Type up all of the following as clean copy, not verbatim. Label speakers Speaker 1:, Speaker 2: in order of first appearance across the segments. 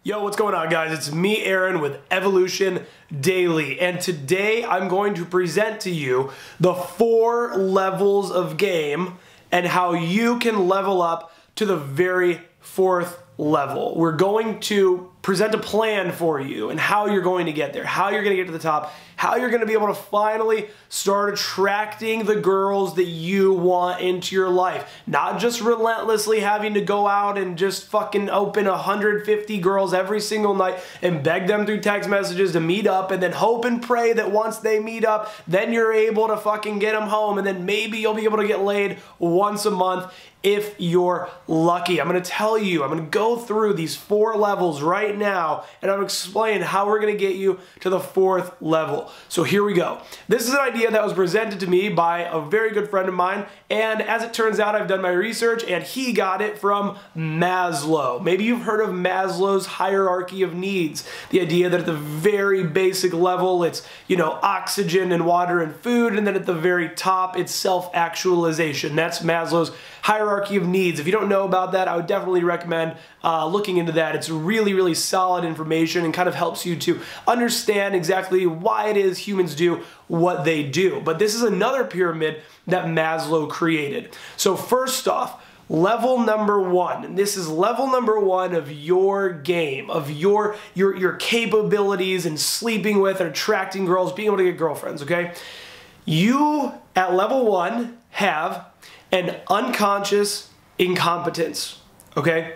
Speaker 1: Yo, what's going on, guys? It's me, Aaron, with Evolution Daily, and today I'm going to present to you the 4 levels of game and how you can level up to the very 4th level. We're going to present a plan for you and how you're going to get there, how you're going to get to the top, how you're going to be able to finally start attracting the girls that you want into your life. Not just relentlessly having to go out and just fucking open 150 girls every single night and beg them through text messages to meet up and then hope and pray that once they meet up, then you're able to fucking get them home and then maybe you'll be able to get laid once a month if you're lucky. I'm going to tell you, I'm going to go through these 4 levels right now and I'm going to explain how we're going to get you to the 4th level. So here we go. This is an idea that was presented to me by a very good friend of mine, and as it turns out, I've done my research and he got it from Maslow. Maybe you've heard of Maslow's hierarchy of needs. The idea that at the very basic level, it's, oxygen and water and food, and then at the very top, it's self-actualization. That's Maslow's hierarchy of needs. If you don't know about that, I would definitely recommend looking into that. It's really, really solid information and kind of helps you to understand exactly why it is humans do what they do. But this is another pyramid that Maslow created. So first off, level number 1, and this is level number 1 of your game, of your capabilities in sleeping with and attracting girls, being able to get girlfriends, okay? You, at level 1, have an unconscious incompetence, okay?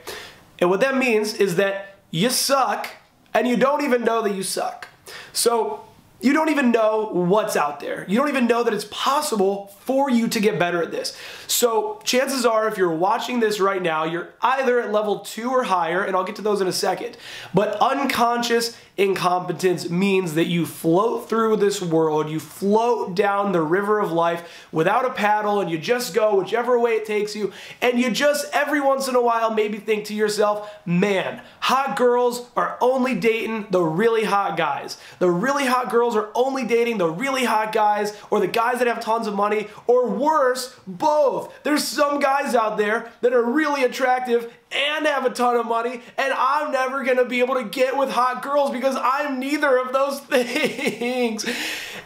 Speaker 1: And what that means is that you suck and you don't even know that you suck. So you don't even know what's out there. You don't even know that it's possible for you to get better at this. So chances are, if you're watching this right now, you're either at level 2 or higher, and I'll get to those in a second. But unconscious incompetence means that you float through this world, you float down the river of life without a paddle, and you just go whichever way it takes you, and you just every once in a while maybe think to yourself, man, hot girls are only dating the really hot guys. The really hot girls are only dating the really hot guys, or the guys that have tons of money, or worse, both. There's some guys out there that are really attractive and have a ton of money, and I'm never gonna be able to get with hot girls because I'm neither of those things.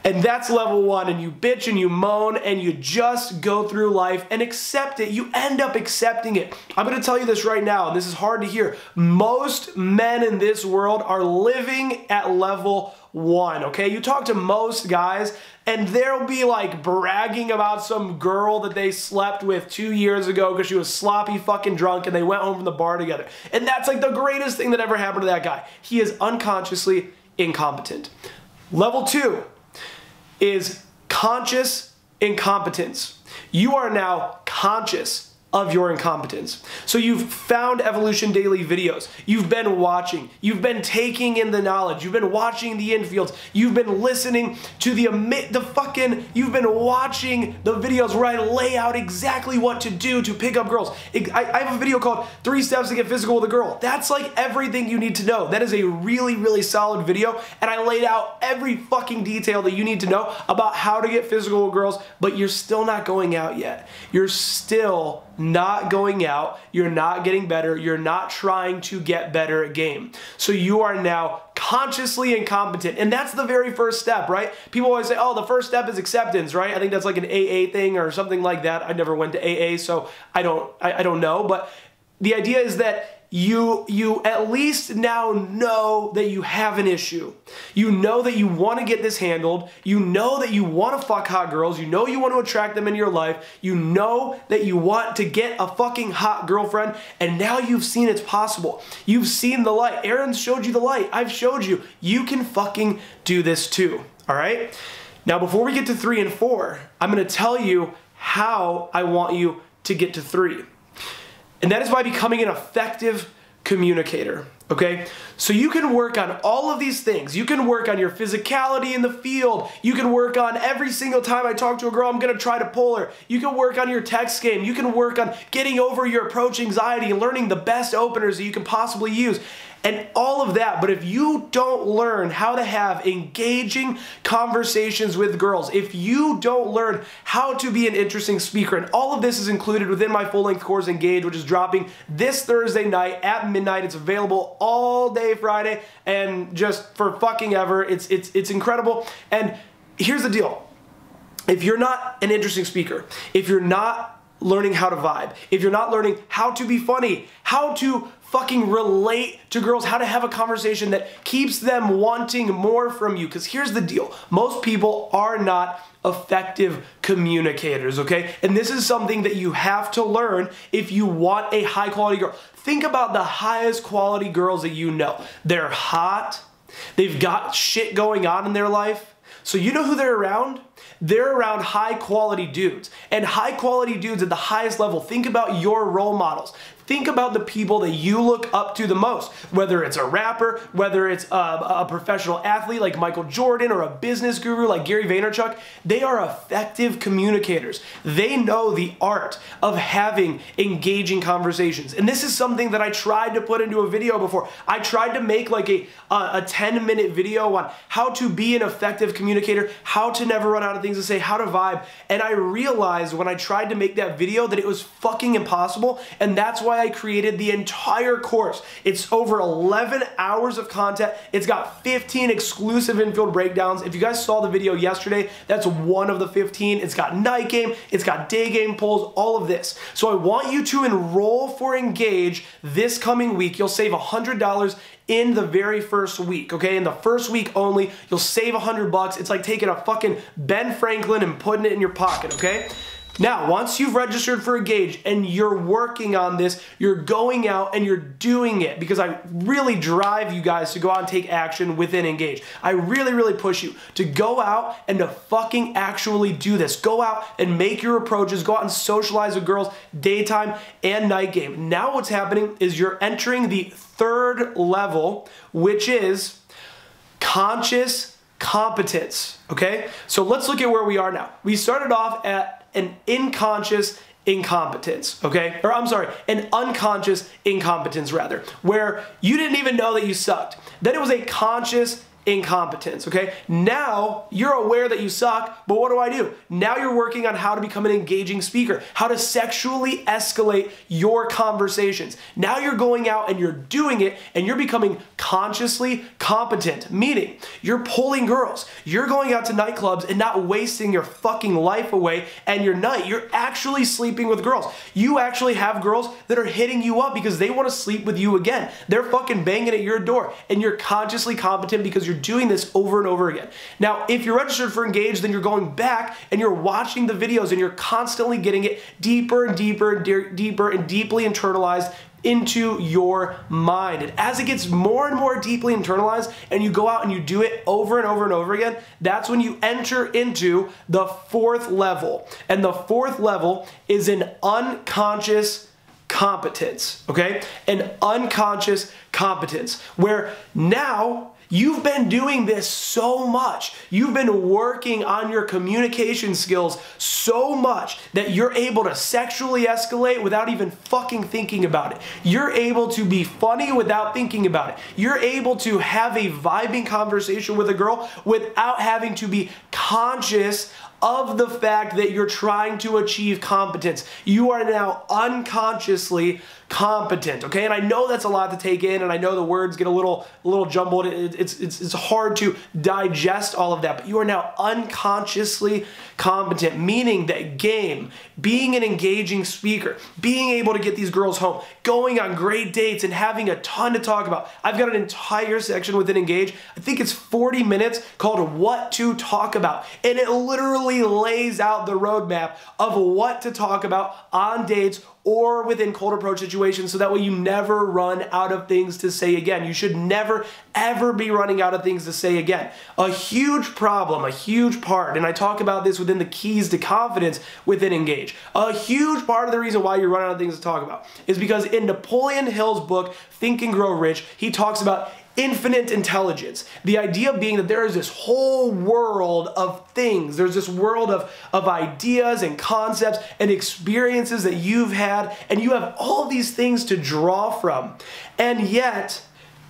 Speaker 1: And that's level 1, and you bitch and you moan and you just go through life and accept it. You end up accepting it. I'm gonna tell you this right now, and this is hard to hear. Most men in this world are living at level 1, okay? You talk to most guys and they'll be like bragging about some girl that they slept with 2 years ago because she was sloppy fucking drunk and they went home from the bar together. And that's like the greatest thing that ever happened to that guy. He is unconsciously incompetent. Level 2 is conscious incompetence. You are now conscious of your incompetence. So you've found Evolution Daily videos, you've been watching, you've been taking in the knowledge, you've been watching the infields, you've been listening to you've been watching the videos where I lay out exactly what to do to pick up girls. I have a video called 3 Steps to Get Physical with a Girl. That's like everything you need to know. That is a really, really solid video, and I laid out every fucking detail that you need to know about how to get physical with girls, but you're still not going out yet. You're still not going out, you're not getting better, you're not trying to get better at game. So you are now consciously incompetent, and that's the very first step, right? People always say, oh, the first step is acceptance, right? I think that's like an AA thing or something like that. I never went to AA, so I don't know, but the idea is that you at least now know that you have an issue. You know that you want to get this handled. You know that you want to fuck hot girls. You know you want to attract them into your life. You know that you want to get a fucking hot girlfriend, and now you've seen it's possible. You've seen the light. Aaron showed you the light. I've showed you. You can fucking do this too, all right? Now, before we get to 3 and 4, I'm going to tell you how I want you to get to 3. And that is by becoming an effective communicator, okay? So you can work on all of these things. You can work on your physicality in the field. You can work on every single time I talk to a girl, I'm gonna try to pull her. You can work on your text game. You can work on getting over your approach anxiety and learning the best openers that you can possibly use. and all of that. But if you don't learn how to have engaging conversations with girls, if you don't learn how to be an interesting speaker, and all of this is included within my full-length course, Engage, which is dropping this Thursday night at midnight. It's available all day Friday, and just for fucking ever. It's incredible. And here's the deal. If you're not an interesting speaker, if you're not learning how to vibe, if you're not learning how to be funny, how to fucking relate to girls, how to have a conversation that keeps them wanting more from you, because here's the deal. Most people are not effective communicators, okay? And this is something that you have to learn if you want a high quality girl. Think about the highest quality girls that you know. They're hot. They've got shit going on in their life. So you know who they're around? They're around high quality dudes. And high quality dudes at the highest level, think about your role models. Think about the people that you look up to the most, whether it's a rapper, whether it's a professional athlete like Michael Jordan, or a business guru like Gary Vaynerchuk. They are effective communicators. They know the art of having engaging conversations. And this is something that I tried to put into a video before. I tried to make like a 10-minute video on how to be an effective communicator, how to never run out of things to say, how to vibe. And I realized when I tried to make that video that it was fucking impossible, and that's why I created the entire course. It's over 11 hours of content. It's got 15 exclusive infield breakdowns. If you guys saw the video yesterday, that's one of the 15. It's got night game, it's got day game polls, all of this. So I want you to enroll for Engage this coming week. You'll save $100 in the very first week, okay? In the first week only, you'll save $100. It's like taking a fucking Ben Franklin and putting it in your pocket, okay? Now, once you've registered for Engage and you're working on this, you're going out and you're doing it, because I really drive you guys to go out and take action within Engage. I really, really push you to go out and to fucking actually do this. Go out and make your approaches. Go out and socialize with girls daytime and night game. Now what's happening is you're entering the third level, which is conscious competence, okay? So let's look at where we are now. We started off at an unconscious incompetence, okay? Or I'm sorry, an unconscious incompetence rather, where you didn't even know that you sucked. Then it was a conscious incompetence, okay? Now you're aware that you suck, but what do? Now you're working on how to become an engaging speaker, how to sexually escalate your conversations. Now you're going out and you're doing it, and you're becoming consciously competent, meaning you're pulling girls. You're going out to nightclubs and not wasting your fucking life away and your night. You're actually sleeping with girls. You actually have girls that are hitting you up because they want to sleep with you again. They're fucking banging at your door, and you're consciously competent because you're doing this over and over again. Now, if you're registered for Engage, then you're going back and you're watching the videos and you're constantly getting it deeper and deeper and deeper and deeply internalized into your mind. And as it gets more and more deeply internalized and you go out and you do it over and over and over again, that's when you enter into the fourth level. And the fourth level is an unconscious competence, okay? An unconscious competence, where now you've been doing this so much. You've been working on your communication skills so much that you're able to sexually escalate without even fucking thinking about it. You're able to be funny without thinking about it. You're able to have a vibing conversation with a girl without having to be conscious of the fact that you're trying to achieve competence. You are now unconsciously competent, okay? And I know that's a lot to take in, and I know the words get a little jumbled. It's hard to digest all of that, but you are now unconsciously competent, meaning that game, being an engaging speaker, being able to get these girls home, going on great dates, and having a ton to talk about. I've got an entire section within Engage. I think it's 40 minutes called What to Talk About, and it literally lays out the roadmap of what to talk about on dates or within cold approach situations, so that way you never run out of things to say again. You should never, ever be running out of things to say again. A huge problem, a huge part, and I talk about this within the keys to confidence within Engage. A huge part of the reason why you run out of things to talk about is because in Napoleon Hill's book, Think and Grow Rich, he talks about infinite intelligence. The idea being that there is this whole world of things. There's this world of ideas and concepts and experiences that you've had, and you have all these things to draw from. And yet,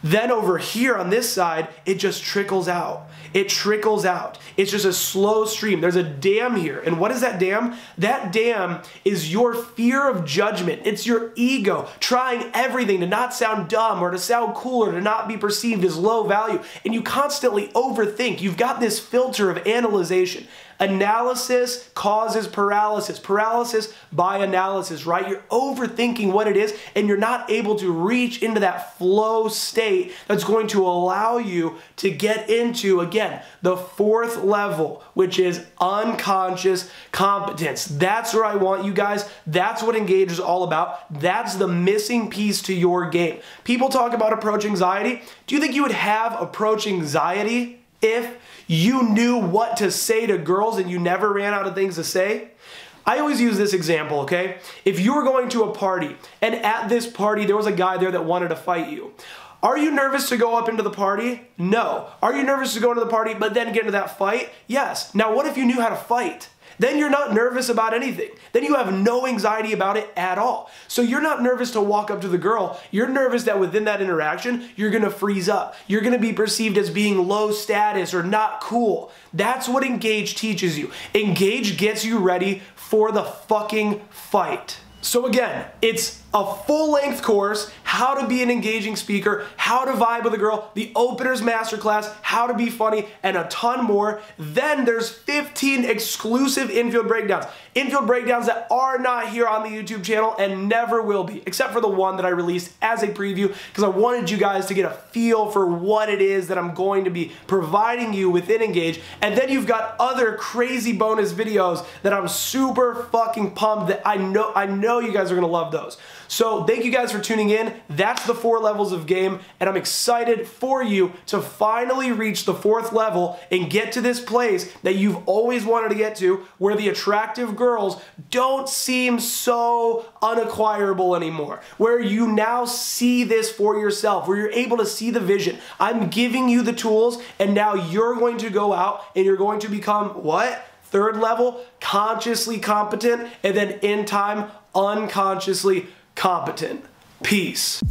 Speaker 1: Then over here on this side, it just trickles out. It trickles out. It's just a slow stream. There's a dam here. And what is that dam? That dam is your fear of judgment. It's your ego trying everything to not sound dumb or to sound cool or to not be perceived as low value. And you constantly overthink. You've got this filter of analyzation. Analysis causes paralysis. Paralysis by analysis, right? You're overthinking what it is and you're not able to reach into that flow state that's going to allow you to get into, again, the fourth level, which is unconscious competence. That's where I want you guys. That's what Engage is all about. That's the missing piece to your game. People talk about approach anxiety. Do you think you would have approach anxiety if you knew what to say to girls and you never ran out of things to say? I always use this example, okay? If you were going to a party and at this party there was a guy there that wanted to fight you, are you nervous to go up into the party? No. Are you nervous to go into the party but then get into that fight? Yes. Now what if you knew how to fight? Then you're not nervous about anything. Then you have no anxiety about it at all. So you're not nervous to walk up to the girl. You're nervous that within that interaction, you're gonna freeze up. You're gonna be perceived as being low status or not cool. That's what Engage teaches you. Engage gets you ready for the fucking fight. So again, it's a full-length course, how to be an engaging speaker, how to vibe with a girl, the openers masterclass, how to be funny, and a ton more. Then there's 15 exclusive infield breakdowns. Infield breakdowns that are not here on the YouTube channel and never will be, except for the one that I released as a preview because I wanted you guys to get a feel for what it is that I'm going to be providing you within Engage. And then you've got other crazy bonus videos that I'm super fucking pumped that I know you guys are gonna love those. So thank you guys for tuning in. That's the 4 levels of game, and I'm excited for you to finally reach the 4th level and get to this place that you've always wanted to get to, where the attractive girls don't seem so unacquirable anymore, where you now see this for yourself, where you're able to see the vision. I'm giving you the tools, and now you're going to go out and you're going to become what? 3rd level, consciously competent, and then in time, unconsciously competent. Peace.